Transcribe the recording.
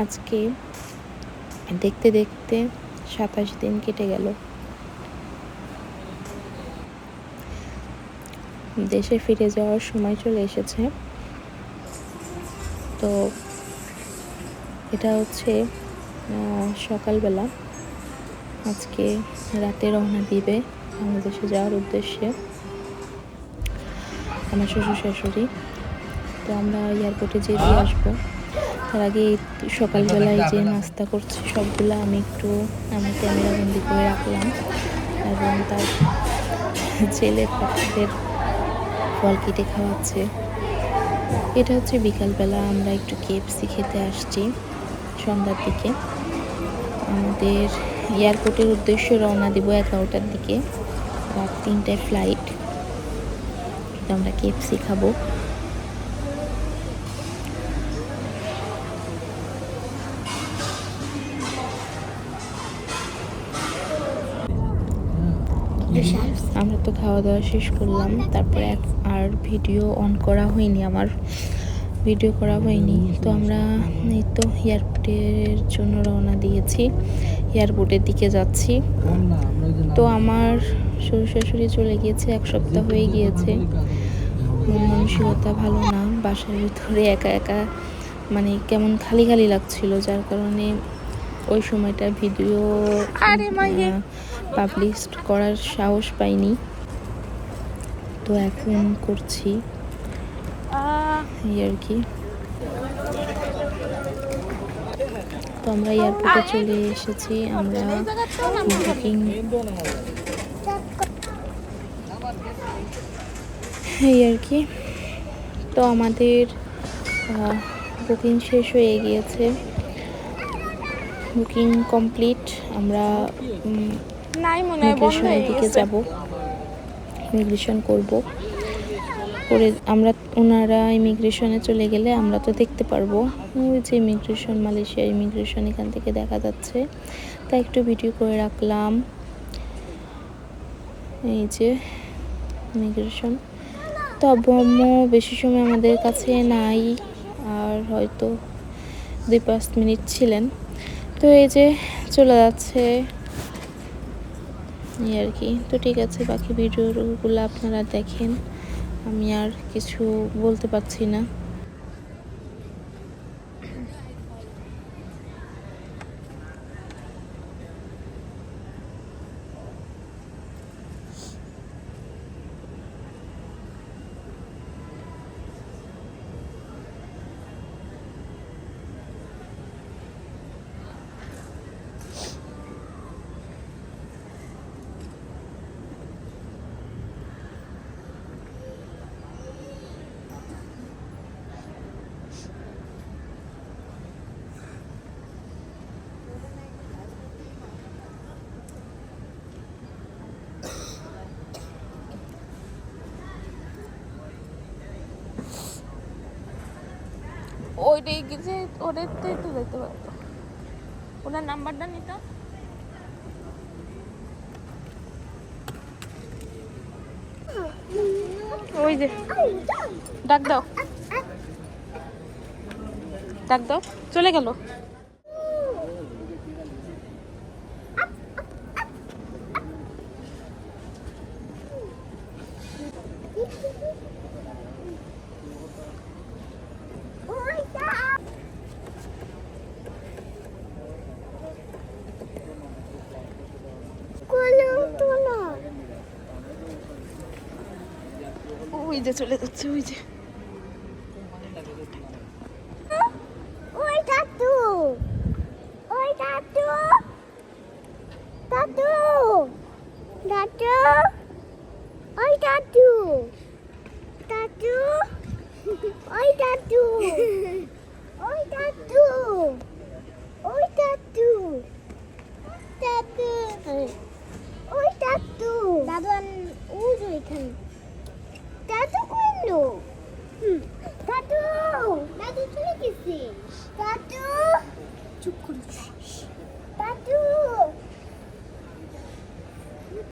আজকে দেখতে দেখতে 27 দিন কেটে গেল। দেশে ফিরে যাওয়ার সময় চলে এসেছে। তো এটা হচ্ছে সকালবেলা, আজকে রাতে রওনা দিবে বাংলাদেশে যাওয়ার উদ্দেশ্যে আমার শ্বশুর শাশুড়ি। তো আমরা এয়ারপোর্টে যেয়ে দিয়ে আসবো। তার আগে সকালবেলায় যে নাস্তা করছি সবগুলো আমি একটু আমার ক্যামেরা বন্দি করে রাখলাম, এবং তার ছেলে পাখিদের ফল কেটে খাওয়াচ্ছে। এটা হচ্ছে বিকালবেলা, আমরা একটু KFC খেতে আসছি সন্ধ্যার দিকে। আমাদের এয়ারপোর্টের উদ্দেশ্যে রওনা দিব 11টার দিকে, রাত 3টায় ফ্লাইট। তো আমরা KFC খাবো। আমরা তো খাওয়া দাওয়া শেষ করলাম, তারপরে আর ভিডিও অন করা হয়নি, আমার ভিডিও করা হয়নি। তো আমরা এই তো এয়ারপোর্টের জন্য রওনা দিয়েছি, এয়ারপোর্টের দিকে যাচ্ছি। তো আমার শ্বশুর শাশুড়ি চলে গিয়েছে, 1 সপ্তাহ হয়ে গিয়েছে। মন মানসিকতা ভালো না, বাসার ভিতরে একা একা মানে কেমন খালি খালি লাগছিল, যার কারণে ওই সময়টা ভিডিও পাবলিশ করার সাহস পাইনি। তো এখন করছি এই আর কি। তো আমরা এয়ারপোর্টে চলে এসেছি, আমরা বুকিং এই আর কি। তো আমাদের বুকিং শেষ হয়ে গিয়েছে, বুকিং কমপ্লিট। আমরা ইমিগ্রেশনের দিকে যাব, ইমিগ্রেশন করব। করে আমরা ওনারা ইমিগ্রেশনে চলে গেলে আমরা তো দেখতে পারবো। ওই যে ইমিগ্রেশন, মালয়েশিয়ার ইমিগ্রেশন এখান থেকে দেখা যাচ্ছে, তাই একটু ভিডিও করে রাখলাম। এই যে ইমিগ্রেশন। তো আব্বু আম্মু বেশি সময় আমাদের কাছে নাই, আর হয়তো 2-5 মিনিট ছিলেন। তো এই যে চলে যাচ্ছে এই আর কি। তো ঠিক আছে, বাকি ভিডিওগুলো আপনারা দেখেন, আমি আর কিছু বলতে পারছি না। ওইটাই গেছে, ওটাতে তো যেতে পারতো, ওনার নাম্বারটা নিত। ওই যে ডাক দাও, ডাক দাও, চলে গেল। ওই যে চলে যাচ্ছে, ওই যে ওই দাদু, ওই দাদু, দাদু, দাদু, ওই দাদু, দাদু, ওই দাদু, ওই দাদু, ওই দাদু, দাদু, ওই দাদু, দাদু ওই যে এখানে।